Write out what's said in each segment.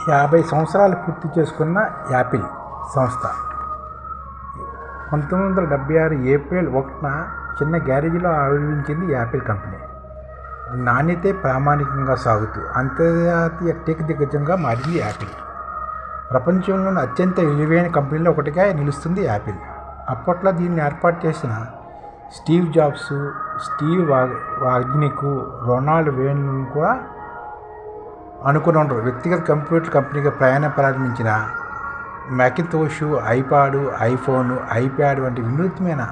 50 సంవత్సరాలు పూర్తి చేసుకున్న యాపిల్ సంస్థ 1976 ఏప్రిల్ 1న చిన్న గ్యారేజీలో ఆవిర్భవించింది యాపిల్ కంపెనీ. నాణ్యతే ప్రామాణికంగా సాగుతూ అంతర్జాతీయ టెక్ దిగ్గజంగా మారింది యాపిల్. ప్రపంచంలోని అత్యంత విలువైన కంపెనీలో ఒకటిగా నిలుస్తుంది యాపిల్. అప్పట్లో దీన్ని ఏర్పాటు చేసిన Steve Jobs, Steve Wozniak, Ronald Wayne కూడా అనుకుని ఉండరు. వ్యక్తిగత కంప్యూటర్ కంపెనీగా ప్రయాణం ప్రారంభించిన మ్యాకింతోష్, ఐపాడ్, ఐఫోన్, ఐప్యాడ్ వంటి వినూత్నమైన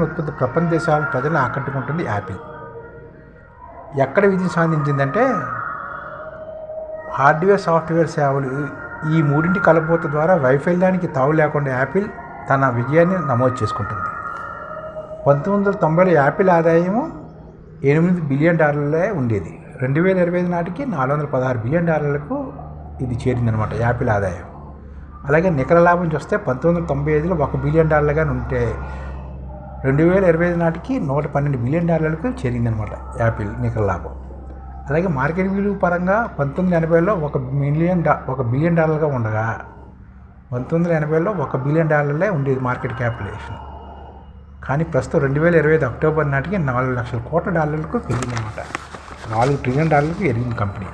ఉత్పత్తి ప్రపంచ దేశాల ప్రజలను ఆకట్టుకుంటుంది యాపిల్. ఎక్కడ విజయం సాధించిందంటే హార్డ్వేర్, సాఫ్ట్వేర్ సేవలు ఈ మూడింటి కలబోత ద్వారా వైఫల్యానికి తావు లేకుండా యాపిల్ తన విజయాన్ని నమోదు చేసుకుంటుంది. 1990లో యాపిల్ ఆదాయం $8 బిలియన్ ఉండేది. 2025 నాటికి $416 బిలియన్ ఇది చేరిందనమాట యాపిల్ ఆదాయం. అలాగే నికర లాభం చూస్తే 1995లో $1 బిలియన్ ఉంటే 2025 నాటికి $112 బిలియన్ చేరిందనమాట యాపిల్ నికర లాభం. అలాగే మార్కెట్ విలువ పరంగా 1980లో $1 బిలియన్ ఉండగా 1980లో $1 బిలియన్ ఉండేది మార్కెట్ క్యాపిటలైజేషన్. కానీ ప్రస్తుతం 2025 అక్టోబర్ నాటికి $4 లక్షల కోట్ల పెరిగిందనమాట. $4 ట్రిలియన్ ఎరిగిన కంపెనీ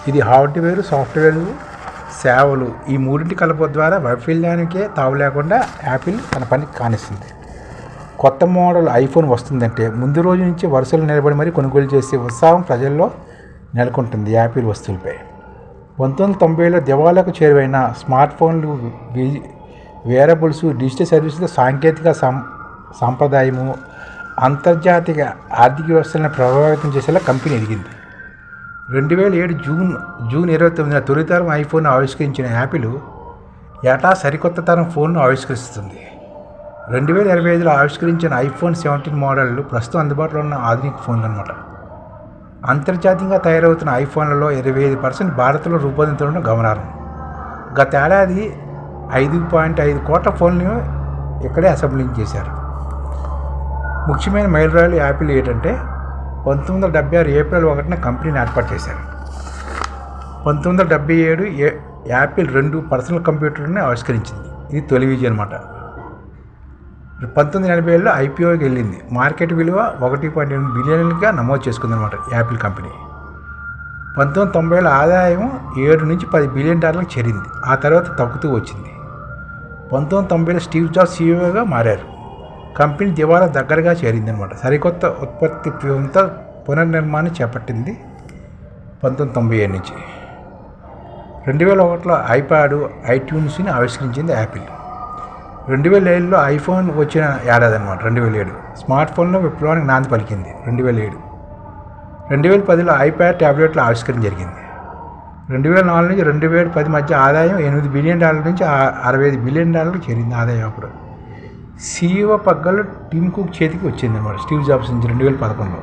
ఇది. హార్డ్వేర్, సాఫ్ట్వేర్ సేవలు ఈ మూడింటి కలప ద్వారా వైఫల్యానికే తావు లేకుండా యాపిల్ తన పని కానిస్తుంది. కొత్త మోడల్ ఐఫోన్ వస్తుందంటే ముందు రోజు నుంచి వరుసలు నిలబడి మరీ కొనుగోలు చేసే ఉత్సాహం ప్రజల్లో నెలకొంటుంది యాపిల్ వస్తువులపై. 1990లో దివాళాకు చేరువైన స్మార్ట్ ఫోన్లు, వేరబుల్స్, డిజిటల్ సర్వీసుల సాంకేతిక సాంప్రదాయము అంతర్జాతీయ ఆర్థిక వ్యవస్థలను ప్రభావితం చేసేలా కంపెనీ ఎదిగింది. 2007 జూన్ 29న తొలితరం ఐఫోన్ ఆవిష్కరించిన యాపిల్ ఏటా సరికొత్త తరం ఫోన్ను ఆవిష్కరిస్తుంది. 2025లో ఆవిష్కరించిన ఐఫోన్ 17 మోడళ్లు ప్రస్తుతం అందుబాటులో ఉన్న ఆధునిక ఫోన్లు అన్నమాట. అంతర్జాతీయంగా తయారవుతున్న ఐఫోన్లలో 25% భారత్లో రూపొందించడం గమనార్హం. గత ఏడాది 5.5 కోట్ల ఫోన్లను ఇక్కడే అసెంబ్లింగ్ చేశారు. ముఖ్యమైన మైలురాయిలు యాపిల్ ఏంటంటే 1976 ఏప్రిల్ 1న కంపెనీని ఏర్పాటు చేశారు. 1977 యాపిల్ 2 పర్సనల్ కంప్యూటర్ని ఆవిష్కరించింది. ఇది తొలి విజయం అన్నమాట. 1987లో ఐపీఓకి వెళ్ళింది. మార్కెట్ విలువ $1.8 బిలియన్గా నమోదు చేసుకుందన్నమాట యాపిల్ కంపెనీ. 1990లో ఆదాయం $7 నుంచి $10 బిలియన్ చేరింది. ఆ తర్వాత తగ్గుతూ వచ్చింది. 1990లో స్టీవ్ జాబ్స్ సీఈఓగా మారారు. కంపెనీ దివాలా దగ్గరగా చేరిందనమాట. సరికొత్త ఉత్పత్తి పునర్నిర్మాణం చేపట్టింది 1997 నుంచి. 2001లో ఐపాడ్, ఐట్యూన్స్ని ఆవిష్కరించింది యాపిల్. 2007లో ఐఫోన్ వచ్చిన ఏడాది అనమాట. 2007 స్మార్ట్ ఫోన్లో విప్లవానికి నాంది పలికింది. 2007 2010లో ఐప్యాడ్ ట్యాబ్లెట్ల ఆవిష్కరణ జరిగింది. 2004 నుంచి 2010 మధ్య ఆదాయం $8 బిలియన్ నుంచి $65 బిలియన్ చేరింది ఆదాయం. అప్పుడు సీఈఓ పగ్గాలు టిమ్ కుక్ చేతికి వచ్చింది అనమాట. స్టీవ్ జాబ్స్ నుంచి 2011లో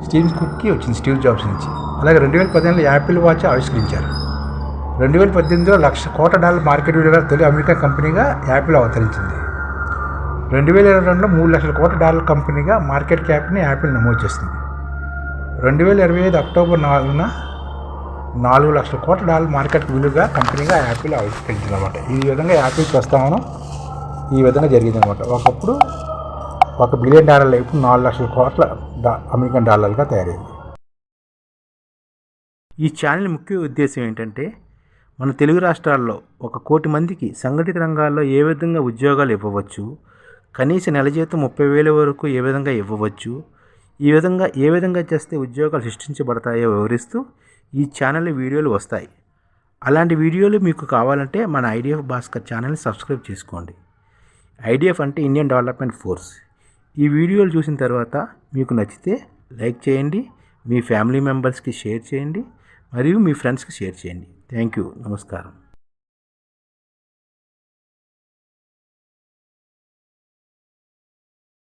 స్టీవ్ కుక్కి వచ్చింది స్టీవ్ జాబ్స్ నుంచి. అలాగే 2018లో యాపిల్ వాచ్ ఆవిష్కరించారు. 2018లో $1,00,000 కోట్ల మార్కెట్ విలువ తొలి అమెరికా కంపెనీగా యాపిల్ అవతరించింది. 2022లో $3 లక్షల కోట్ల కంపెనీగా మార్కెట్ క్యాప్ని యాపిల్ నమోదు చేస్తుంది. 2025 అక్టోబర్ 4న $4 లక్షల కోట్ల మార్కెట్ విలువగా కంపెనీగా యాపిల్ ఆవిష్కరించింది అనమాట. ఈ విధంగా యాపిల్ ప్రస్తావన ఈ విధంగా జరిగిందనమాట. ఒకప్పుడు $1 బిలియన్ ఇప్పుడు $4 లక్షల కోట్ల అమెరికన్ డాలర్గా తయారైంది. ఈ ఛానల్ ముఖ్య ఉద్దేశం ఏంటంటే మన తెలుగు రాష్ట్రాల్లో 1 కోటి మందికి సంఘటిత రంగాల్లో ఏ విధంగా ఉద్యోగాలు ఇవ్వవచ్చు, కనీస నెల జీతం 30,000 వరకు ఏ విధంగా ఇవ్వవచ్చు, ఏ విధంగా చేస్తే ఉద్యోగాలు సృష్టించబడతాయో వివరిస్తూ ఈ ఛానల్ వీడియోలు వస్తాయి. అలాంటి వీడియోలు మీకు కావాలంటే మన ఐడిఎఫ్ భాస్కర్ ఛానల్ని సబ్స్క్రైబ్ చేసుకోండి. ఐడిఎఫ్ అంటే ఇండియన్ డెవలప్మెంట్ ఫోర్స్. ఈ వీడియోలు చూసిన తర్వాత మీకు నచ్చితే లైక్ చేయండి, మీ ఫ్యామిలీ మెంబర్స్కి షేర్ చేయండి, మరియు మీ ఫ్రెండ్స్కి షేర్ చేయండి. Thank you. నమస్కారం.